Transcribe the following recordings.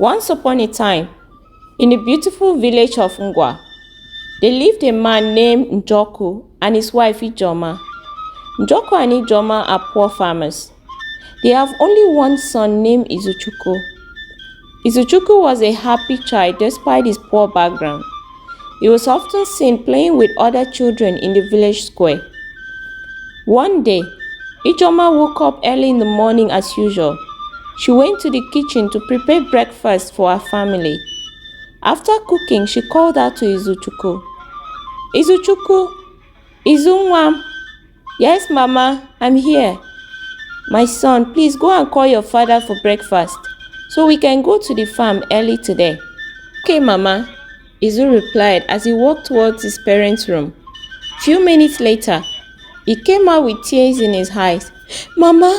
Once upon a time, in the beautiful village of Ngwa, there lived a man named Izuchukwu and his wife Ijoma. Izuchukwu and Ijoma are poor farmers. They have only one son named Izuchukwu. Izuchukwu was a happy child despite his poor background. He was often seen playing with other children in the village square. One day, Ijoma woke up early in the morning as usual. She went to the kitchen to prepare breakfast for her family. After cooking, she called out to Izuchukwu. Izuchukwu, Izunwam. Yes, Mama, I'm here. My son, please go and call your father for breakfast so we can go to the farm early today. Okay, Mama, Izu replied as he walked towards his parents' room. Few minutes later, he came out with tears in his eyes. Mama,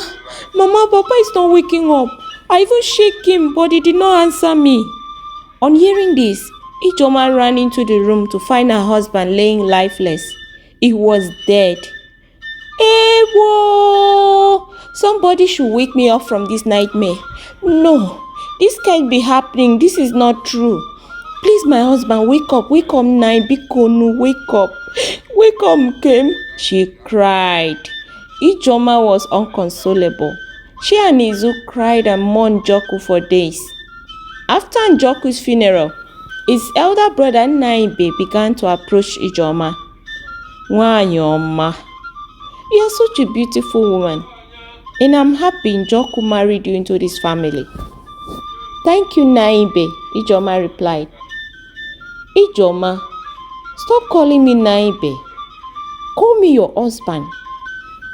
Papa is not waking up. I even shook him, but he did not answer me. On hearing this, Ijoma ran into the room to find her husband laying lifeless. He was dead. Ewo! Somebody should wake me up from this nightmare. No, this can't be happening. This is not true. Please, my husband, wake up, Nai Bikonu, wake up. Wake up, Kim, she cried. Ijoma was inconsolable. She and Izu cried and mourned Izuchukwu for days. After Izuchukwu's funeral, his elder brother Naibe began to approach Ijoma. Wanyoma, you are such a beautiful woman, and I'm happy Izuchukwu married you into this family. Thank you, Naibe, Ijoma replied. Ijoma, stop calling me Naibe. Call me your husband.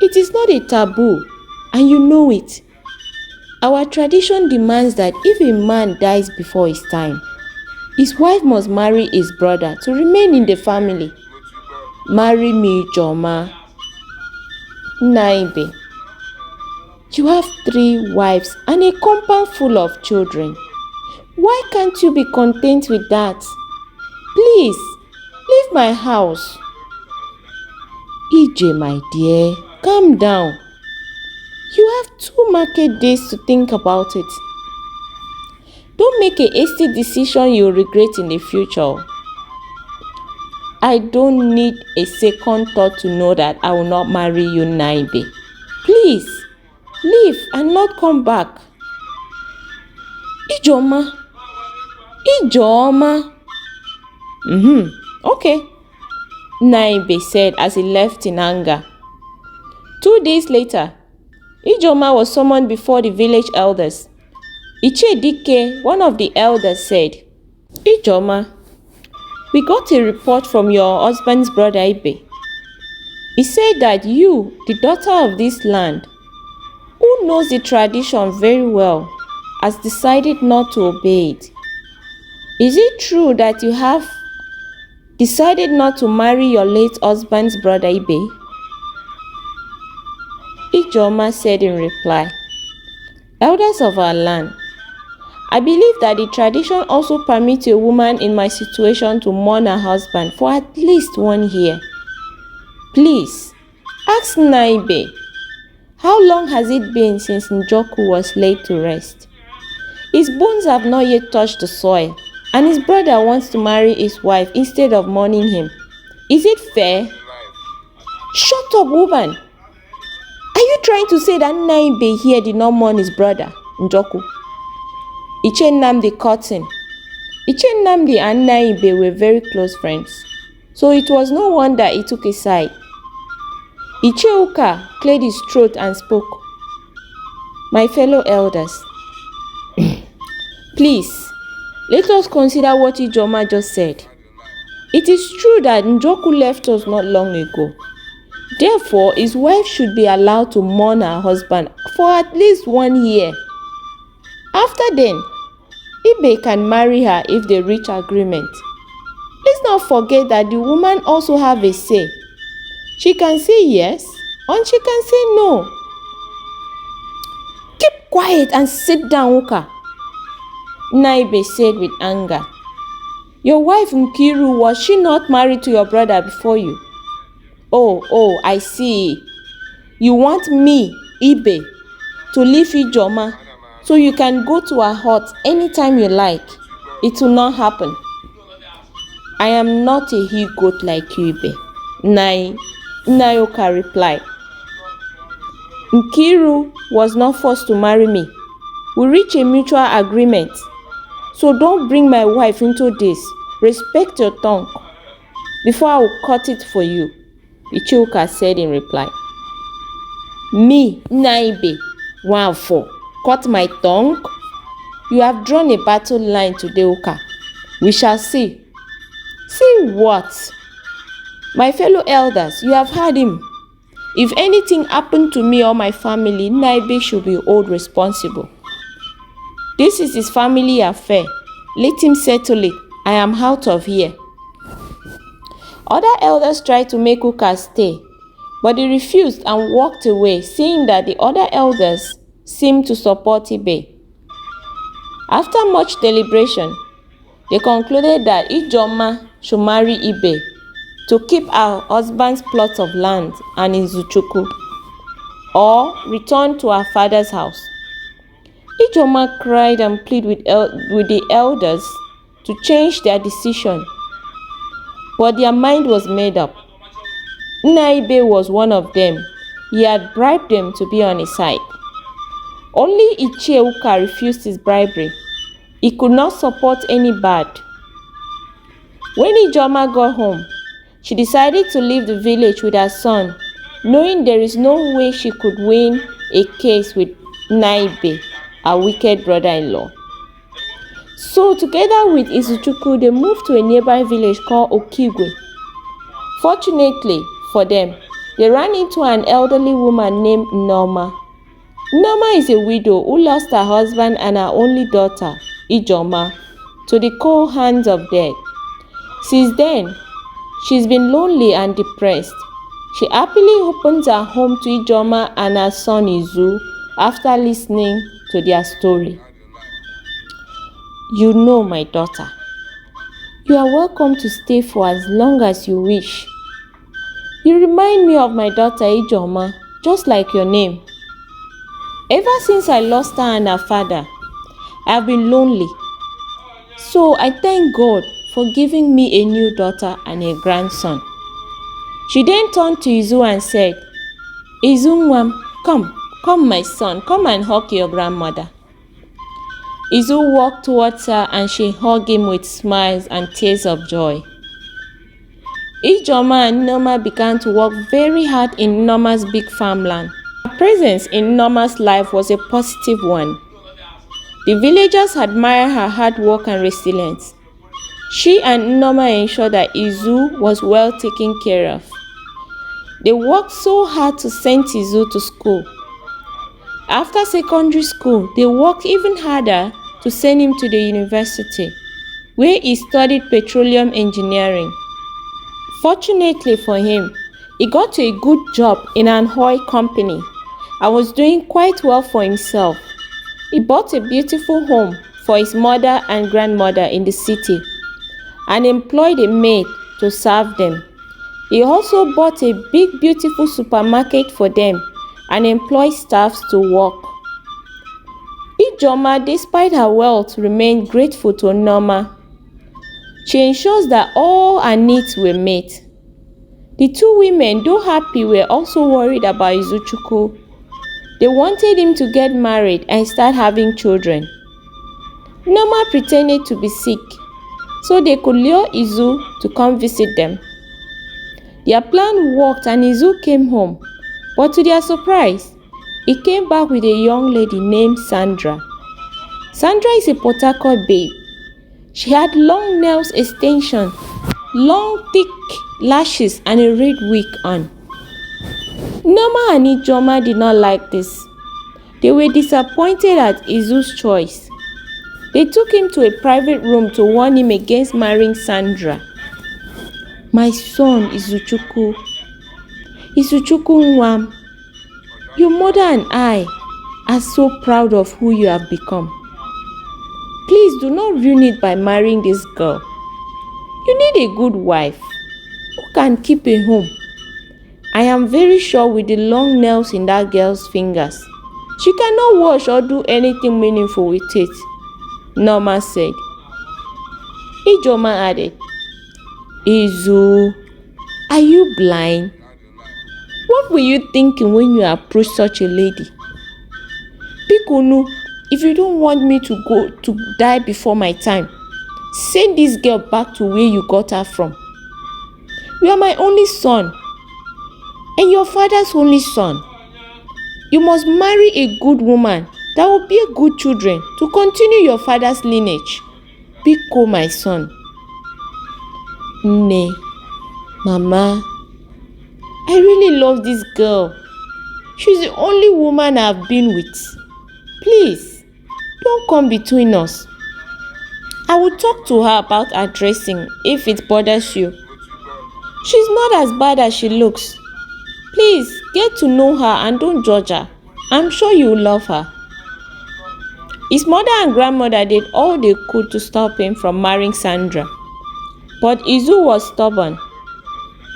It is not a taboo, and you know it. Our tradition demands that if a man dies before his time, his wife must marry his brother to remain in the family. Marry me, Ijoma. Naibe, you have 3 wives and a compound full of children. Why can't you be content with that? Please, leave my house. Ije, my dear, calm down. You have 2 market days to think about it. Don't make a hasty decision you'll regret in the future. I don't need a second thought to know that I will not marry you, Naibe. Please, leave and not come back. Ijoma. Okay, Naibe said as he left in anger. 2 days later, Ijoma was summoned before the village elders. Ichedike, one of the elders, said, Ijoma, we got a report from your husband's brother Ibe. He said that you, the daughter of this land, who knows the tradition very well, has decided not to obey it. Is it true that you have decided not to marry your late husband's brother Ibe? Ijoma said in reply, Elders of our land, I believe that the tradition also permits a woman in my situation to mourn her husband for at least 1 year. Please, ask Naibe, how long has it been since Izuchukwu was laid to rest? His bones have not yet touched the soil, and his brother wants to marry his wife instead of mourning him. Is it fair? Shut up, woman! Are you trying to say that Naibe here did not mourn his brother, Izuchukwu? Iche Nnamdi cut in. Iche Nnamdi and Naibe were very close friends, so it was no wonder he took a side. Iche Uka cleared his throat and spoke. My fellow elders, please, let us consider what Ijoma just said. It is true that Izuchukwu left us not long ago. Therefore, his wife should be allowed to mourn her husband for at least 1 year. After then, Ibe can marry her if they reach agreement. Let's not forget that the woman also have a say. She can say yes, or she can say no. Keep quiet and sit down, Uka, Naibe said with anger. Your wife Nkiru, was she not married to your brother before you? Oh, I see. You want me, Ibe, to leave Ijoma so you can go to her hut anytime you like. It will not happen. I am not a he-goat like you, Ibe, Nayoka replied. Nkiru was not forced to marry me. We reached a mutual agreement. So don't bring my wife into this. Respect your tongue before I will cut it for you, Ichuka said in reply. Me, Naibe, Wanfo, cut my tongue? You have drawn a battle line today, Uka. We shall see. See what? My fellow elders, you have heard him. If anything happened to me or my family, Naibe should be held responsible. This is his family affair. Let him settle it. I am out of here. Other elders tried to make Uka stay, but he refused and walked away, saying that the other elders seemed to support Ibe. After much deliberation, they concluded that Ijoma should marry Ibe to keep her husband's plot of land and Izuchukwu, or return to her father's house. Ijoma cried and pleaded with the elders to change their decision, but their mind was made up. Naibe was one of them. He had bribed them to be on his side. Only Icheuka refused his bribery. He could not support any bad. When Ijoma got home, she decided to leave the village with her son, knowing there is no way she could win a case with Naibe, her wicked brother-in-law. So together with Izuchukwu, they moved to a nearby village called Okigwe. Fortunately for them, they ran into an elderly woman named Nneoma. Nneoma is a widow who lost her husband and her only daughter, Ijoma, to the cold hands of death. Since then, she's been lonely and depressed. She happily opens her home to Ijoma and her son Izu after listening to their story. You know, my daughter, you are welcome to stay for as long as you wish. You remind me of my daughter Ijoma, just like your name. Ever since I lost her and her father, I have been lonely. So I thank God for giving me a new daughter and a grandson. She then turned to Izu and said, Izunwam, come my son, come and hug your grandmother. Izu walked towards her and she hugged him with smiles and tears of joy. Ijoma and Nneoma began to work very hard in Nneoma's big farmland. Her presence in Nneoma's life was a positive one. The villagers admired her hard work and resilience. She and Nneoma ensured that Izu was well taken care of. They worked so hard to send Izu to school. After secondary school, they worked even harder to send him to the university, where he studied petroleum engineering. Fortunately for him, he got a good job in an oil company and was doing quite well for himself. He bought a beautiful home for his mother and grandmother in the city and employed a maid to serve them. He also bought a big beautiful supermarket for them and employed staffs to work. Ijoma, despite her wealth, remained grateful to Nneoma. She ensures that all her needs were met. The two women, though happy, were also worried about Izuchukwu. They wanted him to get married and start having children. Nneoma pretended to be sick so they could lure Izu to come visit them. Their plan worked and Izu came home, but to their surprise, he came back with a young lady named Sandra. Sandra is a Port Harcourt babe. She had long nails extension, long thick lashes and a red wig on. Nneoma and Ijoma did not like this. They were disappointed at Izu's choice. They took him to a private room to warn him against marrying Sandra. My son Izuchukwu Nwam, your mother and I are so proud of who you have become. Please do not ruin it by marrying this girl. You need a good wife who can keep a home. I am very sure with the long nails in that girl's fingers, She cannot wash or do anything meaningful with it, Norma said. Ijoma added, Izu, are you blind? What were you thinking when you approached such a lady? Pikunu, if you don't want me to go to die before my time, send this girl back to where you got her from. You are my only son and your father's only son. You must marry a good woman that will bear good children to continue your father's lineage. Biko, my son. Nne, Mama, I really love this girl. She's the only woman I've been with. Please, don't come between us. I will talk to her about her dressing if it bothers you. She's not as bad as she looks. Please, get to know her and don't judge her. I'm sure you will love her. His mother and grandmother did all they could to stop him from marrying Sandra. But Izu was stubborn.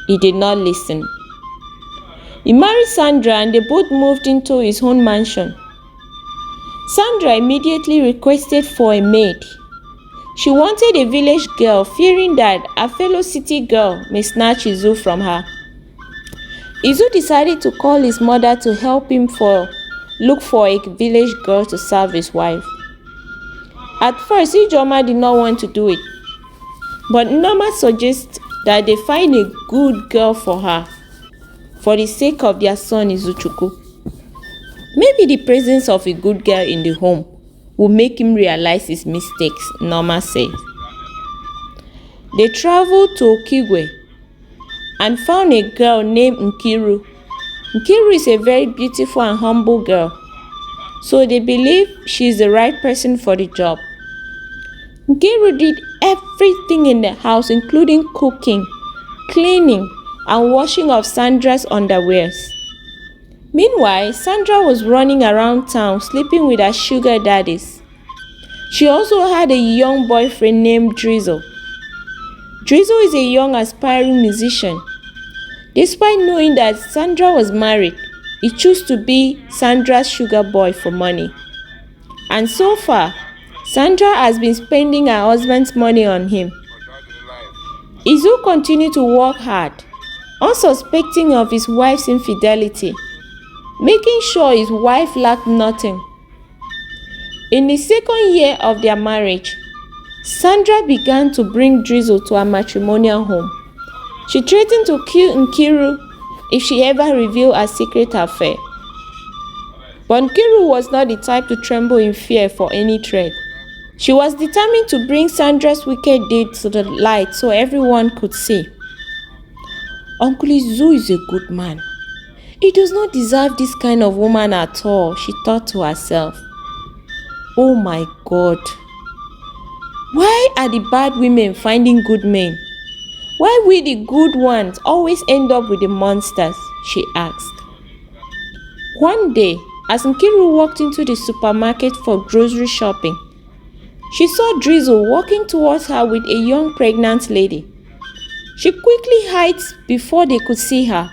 He did not listen. He married Sandra and they both moved into his own mansion. Sandra immediately requested for a maid. She wanted a village girl, fearing that a fellow city girl may snatch Izu from her. Izu decided to call his mother to help him look for a village girl to serve his wife. At first, Ijoma did not want to do it, but Norma suggested that they find a good girl for her for the sake of their son Izuchukwu. Maybe the presence of a good girl in the home will make him realize his mistakes, Norma said. They traveled to Okigwe and found a girl named Nkiru. Nkiru is a very beautiful and humble girl, so they believe she is the right person for the job. Nkiru did everything in the house, including cooking, cleaning, and washing of Sandra's underwears. Meanwhile, Sandra was running around town sleeping with her sugar daddies. She also had a young boyfriend named Drizzle. Drizzle is a young aspiring musician. Despite knowing that Sandra was married, he chose to be Sandra's sugar boy for money. And so far, Sandra has been spending her husband's money on him. Izu continued to work hard, unsuspecting of his wife's infidelity, making sure his wife lacked nothing. In the second year of their marriage, Sandra began to bring Drizzle to her matrimonial home. She threatened to kill Nkiru if she ever revealed her secret affair. But Nkiru was not the type to tremble in fear for any threat. She was determined to bring Sandra's wicked deed to the light so everyone could see. Uncle Izu is a good man. He does not deserve this kind of woman at all, she thought to herself. Oh my God. Why are the bad women finding good men? Why will the good ones always end up with the monsters? She asked. One day, as Nkiru walked into the supermarket for grocery shopping, she saw Drizzle walking towards her with a young pregnant lady. She quickly hid before they could see her.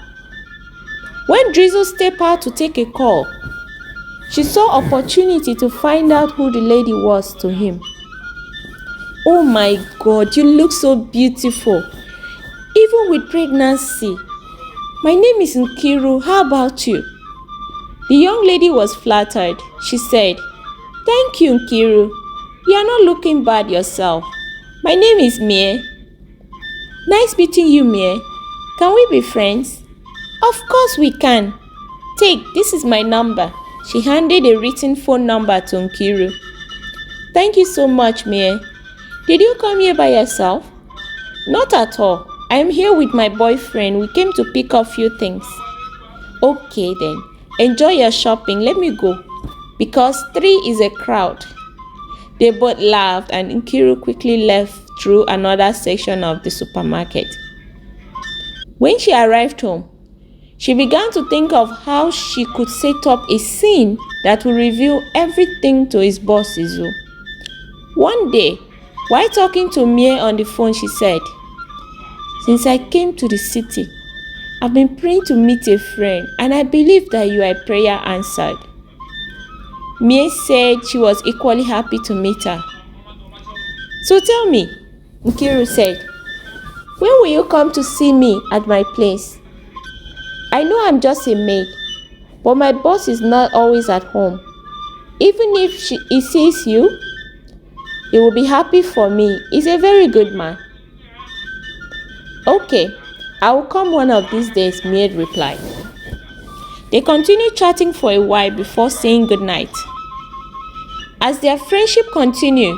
When Drizzle stepped out to take a call, she saw opportunity to find out who the lady was to him. Oh my God, you look so beautiful, even with pregnancy. My name is Nkiru, how about you? The young lady was flattered. She said, Thank you, Nkiru. You are not looking bad yourself. My name is Mie. Nice meeting you, Mie. Can we be friends? Of course we can. Take, this is my number. She handed a written phone number to Nkiru. Thank you so much, Mie. Did you come here by yourself? Not at all. I am here with my boyfriend. We came to pick up few things. Okay then. Enjoy your shopping. Let me go. Because 3 is a crowd. They both laughed and Nkiru quickly left through another section of the supermarket. When she arrived home, she began to think of how she could set up a scene that would reveal everything to his boss Izu. One day, while talking to Mie on the phone, she said, Since I came to the city, I've been praying to meet a friend and I believe that you are prayer answered. Mie said she was equally happy to meet her. So tell me, Nkiru said, when will you come to see me at my place? I know I'm just a maid, but my boss is not always at home. Even if he sees you, he will be happy for me. He's a very good man. Okay, I will come one of these days, Mie replied. They continued chatting for a while before saying goodnight. As their friendship continued,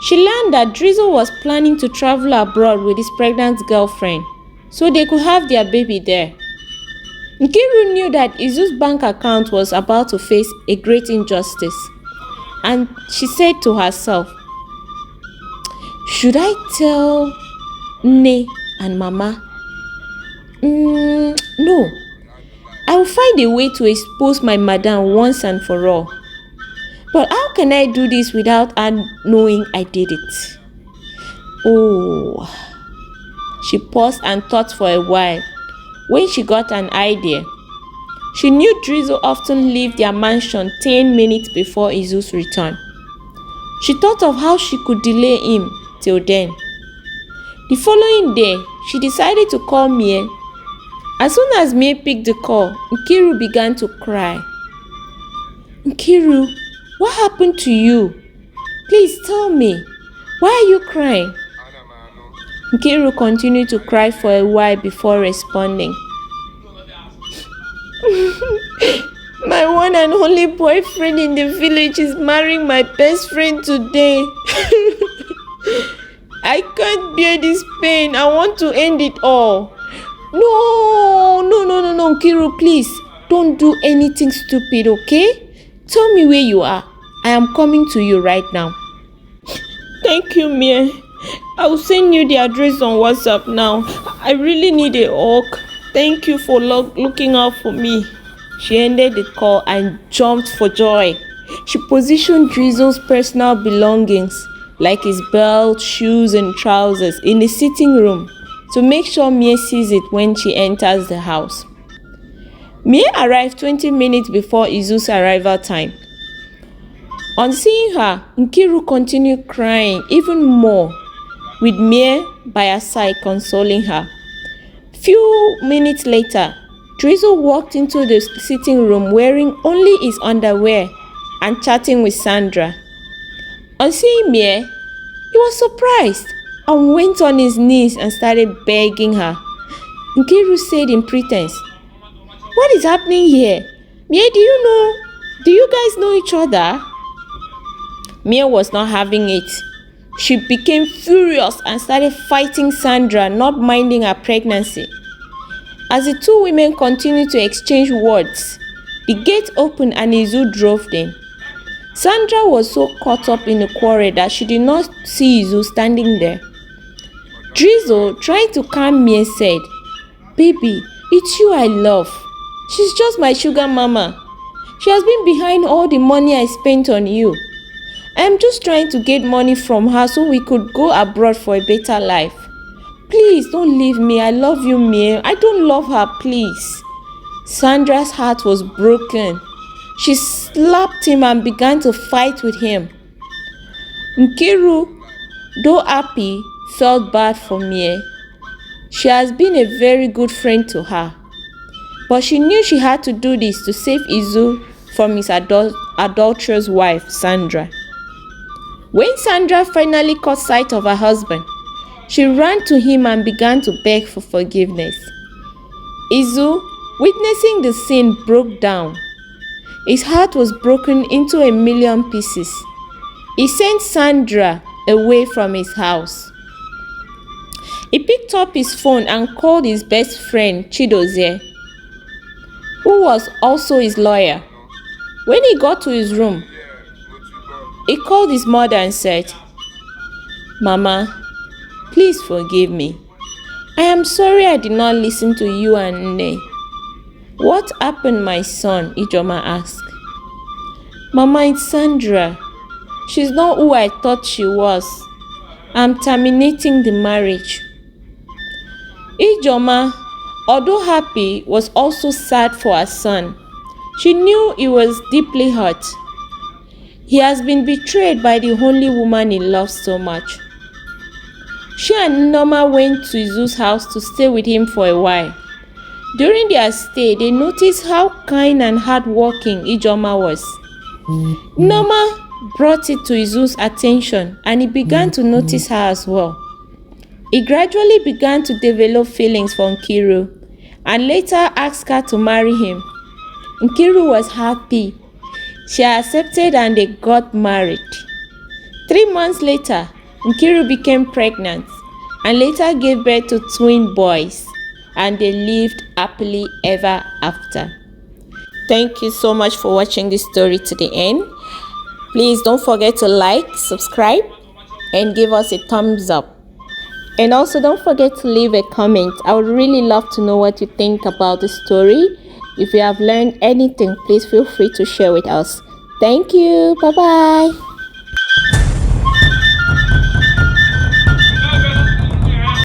she learned that Drizzle was planning to travel abroad with his pregnant girlfriend so they could have their baby there. Nkiru knew that Izu's bank account was about to face a great injustice, and she said to herself, should I tell Ne and Mama? No. I will find a way to expose my madam once and for all. But how can I do this without her knowing I did it? Oh. She paused and thought for a while. When she got an idea, she knew Drizzle often left their mansion 10 minutes before Izu's return. She thought of how she could delay him till then. The following day, she decided to call Mie. As soon as Mie picked the call, Nkiru began to cry. Nkiru, what happened to you? Please tell me. Why are you crying? Nkiru continued to cry for a while before responding. My one and only boyfriend in the village is marrying my best friend today. I can't bear this pain. I want to end it all. No, Nkiru, please. Don't do anything stupid, okay? Tell me where you are. I am coming to you right now. Thank you, Mie. I will send you the address on WhatsApp now. I really need a hug. Thank you for looking out for me. She ended the call and jumped for joy. She positioned Drizzle's personal belongings, like his belt, shoes, and trousers, in the sitting room to make sure Mie sees it when she enters the house. Mie arrived 20 minutes before Izu's arrival time. On seeing her, Nkiru continued crying even more, with Mie by her side consoling her. Few minutes later, Drizzle walked into the sitting room wearing only his underwear and chatting with Sandra. On seeing Mie, he was surprised and went on his knees and started begging her. Nkiru said in pretense, "What is happening here? Mie, do you guys know each other?" Mie was not having it. She became furious and started fighting Sandra, not minding her pregnancy. As the two women continued to exchange words, the gate opened and Izu drove them. Sandra was so caught up in the quarrel that she did not see Izu standing there. Drizzle, trying to calm Mie, said, "Baby, it's you I love. She's just my sugar mama. She has been behind all the money I spent on you. I am just trying to get money from her so we could go abroad for a better life. Please don't leave me. I love you, Mie. I don't love her, please." Sandra's heart was broken. She slapped him and began to fight with him. Nkiru, though happy, felt bad for Mie. She has been a very good friend to her, but she knew she had to do this to save Izu from his adulterous wife, Sandra. When Sandra finally caught sight of her husband, she ran to him and began to beg for forgiveness. Izu, witnessing the scene, broke down. His heart was broken into a million pieces. He sent Sandra away from his house. He picked up his phone and called his best friend, Chidozie, who was also his lawyer. When he got to his room, he called his mother and said, "Mama, please forgive me. I am sorry I did not listen to you and Nne." "What happened, my son?" Ijoma asked. "Mama, it's Sandra. She's not who I thought she was. I'm terminating the marriage." Ijoma, although happy, was also sad for her son. She knew he was deeply hurt. He has been betrayed by the only woman he loves so much. She and Nneoma went to Izu's house to stay with him for a while. During their stay, they noticed how kind and hardworking Ijeoma was. Nneoma brought it to Izu's attention and he began to notice her as well. He gradually began to develop feelings for Nkiru and later asked her to marry him. Nkiru was happy. She accepted and they got married. 3 months later, Nkiru became pregnant and later gave birth to twin boys, and they lived happily ever after. Thank you so much for watching this story to the end. Please don't forget to like, subscribe, and give us a thumbs up. And also don't forget to leave a comment. I would really love to know what you think about the story. If you have learned anything, please feel free to share with us. Thank you. Bye-bye.